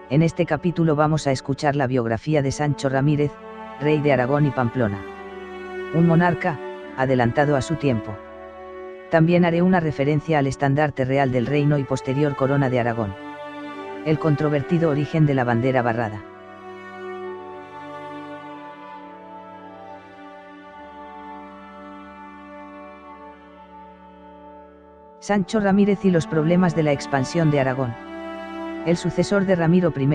En este capítulo vamos a escuchar la biografía de Sancho Ramírez, rey de Aragón y Pamplona. Un monarca, adelantado a su tiempo. También haré una referencia al estandarte real del reino y posterior corona de Aragón. El controvertido origen de la bandera barrada. Sancho Ramírez y los problemas de la expansión de Aragón. El sucesor de Ramiro I,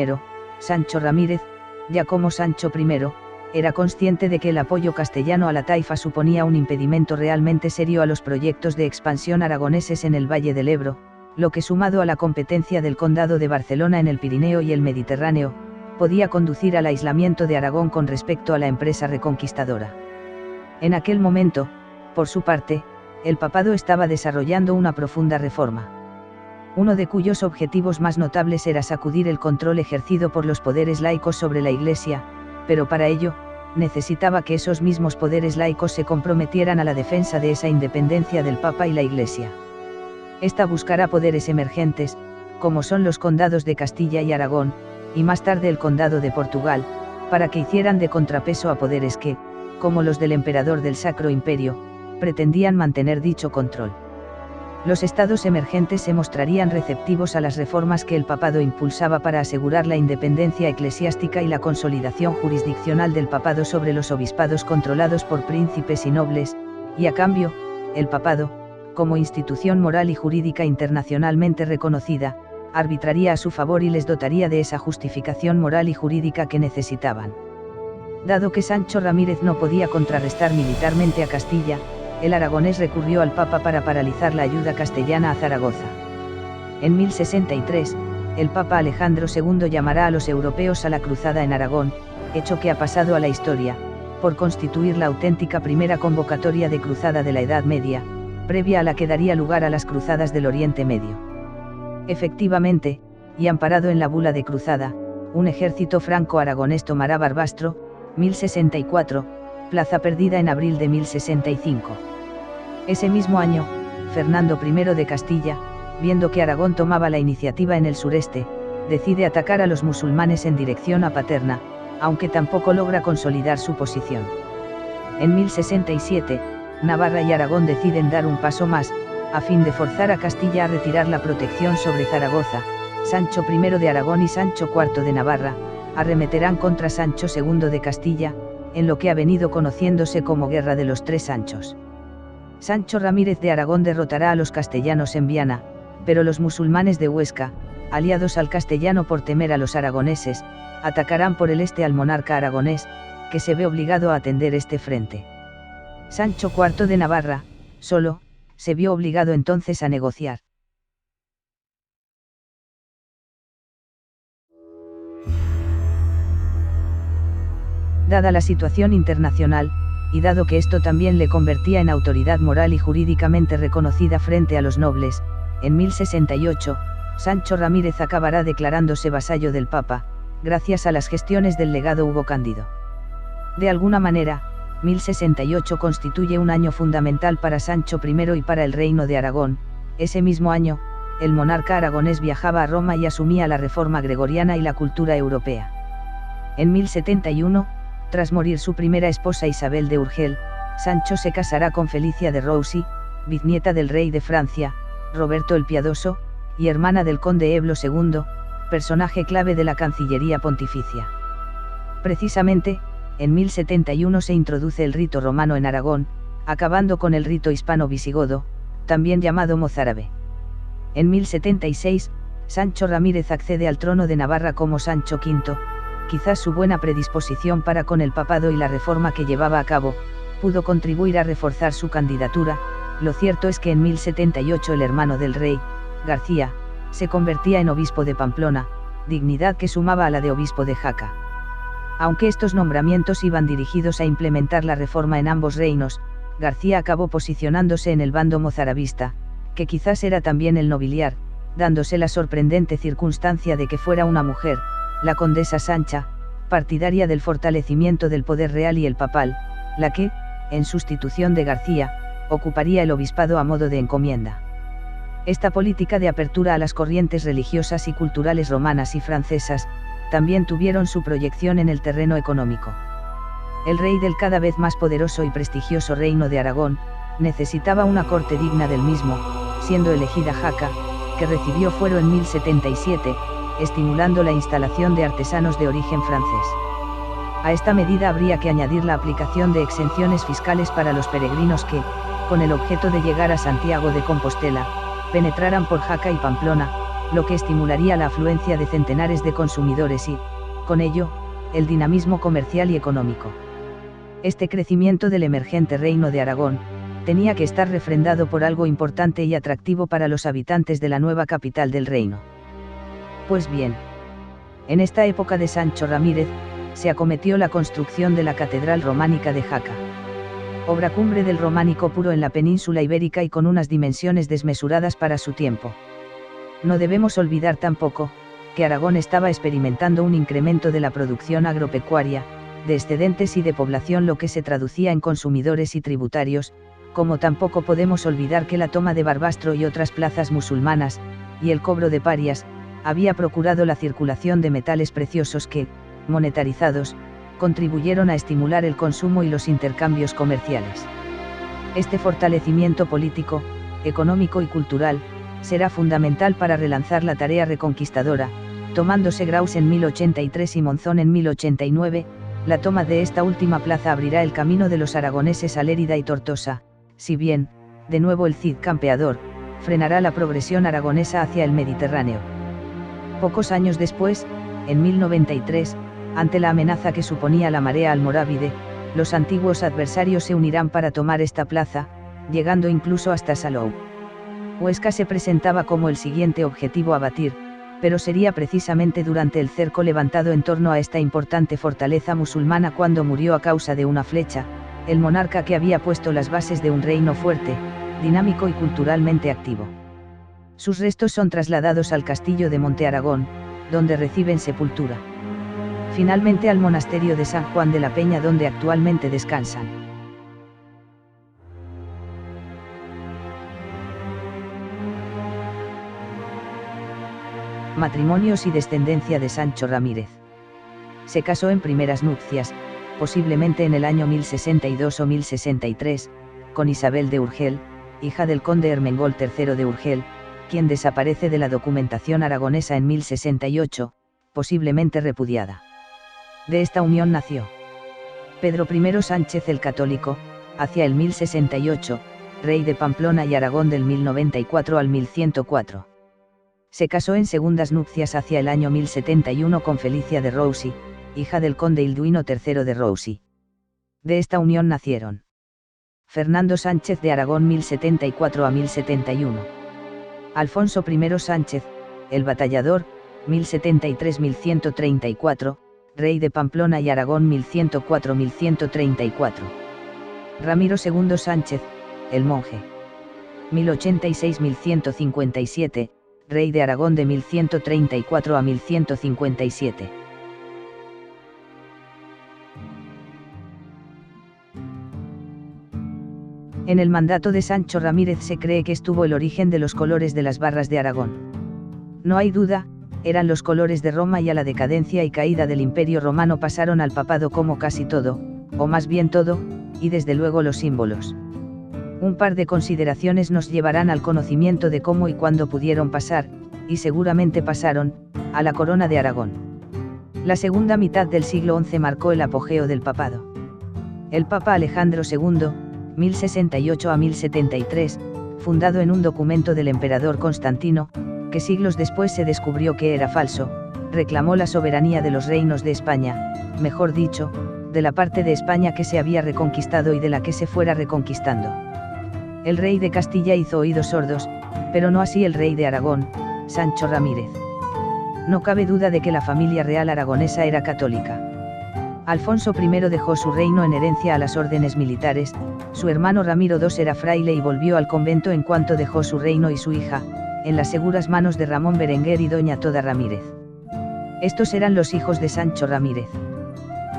Sancho Ramírez, ya como Sancho I, era consciente de que el apoyo castellano a la taifa suponía un impedimento realmente serio a los proyectos de expansión aragoneses en el Valle del Ebro, lo que sumado a la competencia del Condado de Barcelona en el Pirineo y el Mediterráneo, podía conducir al aislamiento de Aragón con respecto a la empresa reconquistadora. En aquel momento, por su parte, el papado estaba desarrollando una profunda reforma. Uno de cuyos objetivos más notables era sacudir el control ejercido por los poderes laicos sobre la Iglesia, pero para ello, necesitaba que esos mismos poderes laicos se comprometieran a la defensa de esa independencia del Papa y la Iglesia. Esta buscará poderes emergentes, como son los condados de Castilla y Aragón, y más tarde el condado de Portugal, para que hicieran de contrapeso a poderes que, como los del emperador del Sacro Imperio, pretendían mantener dicho control. Los estados emergentes se mostrarían receptivos a las reformas que el papado impulsaba para asegurar la independencia eclesiástica y la consolidación jurisdiccional del papado sobre los obispados controlados por príncipes y nobles, y a cambio, el papado, como institución moral y jurídica internacionalmente reconocida, arbitraría a su favor y les dotaría de esa justificación moral y jurídica que necesitaban. Dado que Sancho Ramírez no podía contrarrestar militarmente a Castilla, el aragonés recurrió al Papa para paralizar la ayuda castellana a Zaragoza. En 1063, el Papa Alejandro II llamará a los europeos a la cruzada en Aragón, hecho que ha pasado a la historia, por constituir la auténtica primera convocatoria de cruzada de la Edad Media, previa a la que daría lugar a las cruzadas del Oriente Medio. Efectivamente, y amparado en la bula de cruzada, un ejército franco-aragonés tomará Barbastro, 1064, plaza perdida en abril de 1065. Ese mismo año, Fernando I de Castilla, viendo que Aragón tomaba la iniciativa en el sureste, decide atacar a los musulmanes en dirección a Paterna, aunque tampoco logra consolidar su posición. En 1067, Navarra y Aragón deciden dar un paso más, a fin de forzar a Castilla a retirar la protección sobre Zaragoza. Sancho I de Aragón y Sancho IV de Navarra arremeterán contra Sancho II de Castilla, en lo que ha venido conociéndose como Guerra de los Tres Sanchos. Sancho Ramírez de Aragón derrotará a los castellanos en Viana, pero los musulmanes de Huesca, aliados al castellano por temer a los aragoneses, atacarán por el este al monarca aragonés, que se ve obligado a atender este frente. Sancho IV de Navarra, solo, se vio obligado entonces a negociar. Dada la situación internacional, y dado que esto también le convertía en autoridad moral y jurídicamente reconocida frente a los nobles, en 1068, Sancho Ramírez acabará declarándose vasallo del Papa, gracias a las gestiones del legado Hugo Cándido. De alguna manera, 1068 constituye un año fundamental para Sancho I y para el reino de Aragón. Ese mismo año, el monarca aragonés viajaba a Roma y asumía la reforma gregoriana y la cultura europea. En 1071, tras morir su primera esposa Isabel de Urgel, Sancho se casará con Felicia de Roucy, biznieta del rey de Francia, Roberto el Piadoso, y hermana del conde Eblo II, personaje clave de la Cancillería Pontificia. Precisamente, en 1071 se introduce el rito romano en Aragón, acabando con el rito hispano-visigodo, también llamado mozárabe. En 1076, Sancho Ramírez accede al trono de Navarra como Sancho V. Quizás su buena predisposición para con el papado y la reforma que llevaba a cabo, pudo contribuir a reforzar su candidatura. Lo cierto es que en 1078 el hermano del rey, García, se convertía en obispo de Pamplona, dignidad que sumaba a la de obispo de Jaca. Aunque estos nombramientos iban dirigidos a implementar la reforma en ambos reinos, García acabó posicionándose en el bando mozarabista, que quizás era también el nobiliar, dándose la sorprendente circunstancia de que fuera una mujer, la condesa Sancha, partidaria del fortalecimiento del poder real y el papal, la que, en sustitución de García, ocuparía el obispado a modo de encomienda. Esta política de apertura a las corrientes religiosas y culturales romanas y francesas, también tuvieron su proyección en el terreno económico. El rey del cada vez más poderoso y prestigioso reino de Aragón, necesitaba una corte digna del mismo, siendo elegida Jaca, que recibió fuero en 1077, estimulando la instalación de artesanos de origen francés. A esta medida habría que añadir la aplicación de exenciones fiscales para los peregrinos que, con el objeto de llegar a Santiago de Compostela, penetraran por Jaca y Pamplona, lo que estimularía la afluencia de centenares de consumidores y, con ello, el dinamismo comercial y económico. Este crecimiento del emergente reino de Aragón, tenía que estar refrendado por algo importante y atractivo para los habitantes de la nueva capital del reino. Pues bien, en esta época de Sancho Ramírez, se acometió la construcción de la Catedral Románica de Jaca. Obra cumbre del románico puro en la península ibérica y con unas dimensiones desmesuradas para su tiempo. No debemos olvidar tampoco, que Aragón estaba experimentando un incremento de la producción agropecuaria, de excedentes y de población, lo que se traducía en consumidores y tributarios, como tampoco podemos olvidar que la toma de Barbastro y otras plazas musulmanas, y el cobro de parias, había procurado la circulación de metales preciosos que, monetarizados, contribuyeron a estimular el consumo y los intercambios comerciales. Este fortalecimiento político, económico y cultural, será fundamental para relanzar la tarea reconquistadora, tomándose Graus en 1083 y Monzón en 1089, la toma de esta última plaza abrirá el camino de los aragoneses a Lérida y Tortosa, si bien, de nuevo el Cid campeador, frenará la progresión aragonesa hacia el Mediterráneo. Pocos años después, en 1093, ante la amenaza que suponía la marea almorávide, los antiguos adversarios se unirán para tomar esta plaza, llegando incluso hasta Salou. Huesca se presentaba como el siguiente objetivo a batir, pero sería precisamente durante el cerco levantado en torno a esta importante fortaleza musulmana cuando murió a causa de una flecha, el monarca que había puesto las bases de un reino fuerte, dinámico y culturalmente activo. Sus restos son trasladados al castillo de Monte Aragón, donde reciben sepultura. Finalmente al monasterio de San Juan de la Peña, donde actualmente descansan. Matrimonios y descendencia de Sancho Ramírez. Se casó en primeras nupcias, posiblemente en el año 1062 o 1063, con Isabel de Urgel, hija del conde Ermengol III de Urgel, quien desaparece de la documentación aragonesa en 1068, posiblemente repudiada. De esta unión nació Pedro I Sánchez el Católico, hacia el 1068, rey de Pamplona y Aragón del 1094 al 1104. Se casó en segundas nupcias hacia el año 1071 con Felicia de Roucy, hija del conde Ilduino III de Roucy. De esta unión nacieron Fernando Sánchez de Aragón 1074 a 1071. Alfonso I Sánchez, el Batallador, 1073-1134, rey de Pamplona y Aragón 1104-1134. Ramiro II Sánchez, el monje, 1086-1157, rey de Aragón de 1134 a 1157. En el mandato de Sancho Ramírez se cree que estuvo el origen de los colores de las barras de Aragón. No hay duda, eran los colores de Roma, y a la decadencia y caída del Imperio Romano pasaron al papado como casi todo, o más bien todo, y desde luego los símbolos. Un par de consideraciones nos llevarán al conocimiento de cómo y cuándo pudieron pasar, y seguramente pasaron, a la corona de Aragón. La segunda mitad del siglo XI marcó el apogeo del papado. El Papa Alejandro II, 1068 a 1073, fundado en un documento del emperador Constantino, que siglos después se descubrió que era falso, reclamó la soberanía de los reinos de España, mejor dicho, de la parte de España que se había reconquistado y de la que se fuera reconquistando. El rey de Castilla hizo oídos sordos, pero no así el rey de Aragón, Sancho Ramírez. No cabe duda de que la familia real aragonesa era católica. Alfonso I dejó su reino en herencia a las órdenes militares, su hermano Ramiro II era fraile y volvió al convento en cuanto dejó su reino y su hija, en las seguras manos de Ramón Berenguer y doña Toda Ramírez. Estos eran los hijos de Sancho Ramírez.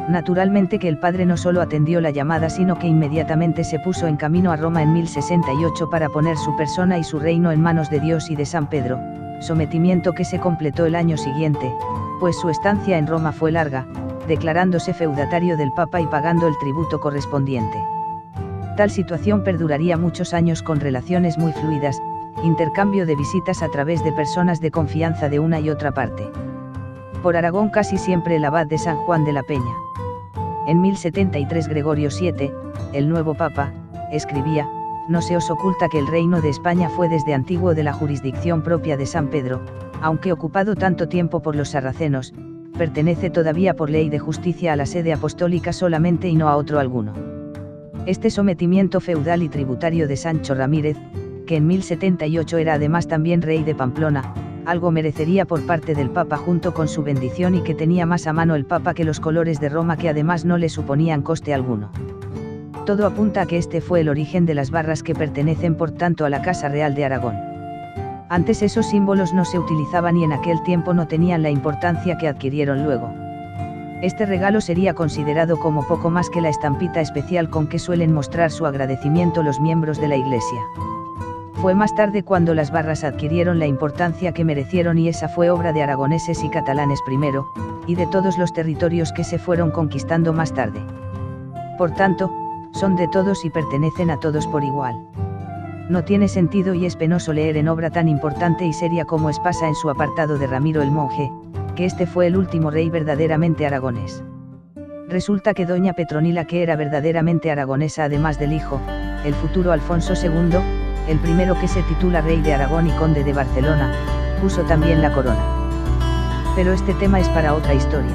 Naturalmente que el padre no solo atendió la llamada sino que inmediatamente se puso en camino a Roma en 1068 para poner su persona y su reino en manos de Dios y de San Pedro, sometimiento que se completó el año siguiente, pues su estancia en Roma fue larga, declarándose feudatario del Papa y pagando el tributo correspondiente. Tal situación perduraría muchos años con relaciones muy fluidas, intercambio de visitas a través de personas de confianza de una y otra parte. Por Aragón casi siempre el abad de San Juan de la Peña. En 1073 Gregorio VII, el nuevo Papa, escribía: no se os oculta que el reino de España fue desde antiguo de la jurisdicción propia de San Pedro, aunque ocupado tanto tiempo por los sarracenos, pertenece todavía por ley de justicia a la sede apostólica solamente y no a otro alguno. Este sometimiento feudal y tributario de Sancho Ramírez, que en 1078 era además también rey de Pamplona, algo merecería por parte del Papa junto con su bendición y que tenía más a mano el Papa que los colores de Roma que además no le suponían coste alguno. Todo apunta a que este fue el origen de las barras que pertenecen por tanto a la Casa Real de Aragón. Antes esos símbolos no se utilizaban y en aquel tiempo no tenían la importancia que adquirieron luego. Este regalo sería considerado como poco más que la estampita especial con que suelen mostrar su agradecimiento los miembros de la Iglesia. Fue más tarde cuando las barras adquirieron la importancia que merecieron y esa fue obra de aragoneses y catalanes primero, y de todos los territorios que se fueron conquistando más tarde. Por tanto, son de todos y pertenecen a todos por igual. No tiene sentido y es penoso leer en obra tan importante y seria como Espasa en su apartado de Ramiro el Monje, que este fue el último rey verdaderamente aragonés. Resulta que doña Petronila, que era verdaderamente aragonesa además del hijo, el futuro Alfonso II, el primero que se titula rey de Aragón y conde de Barcelona, puso también la corona. Pero este tema es para otra historia.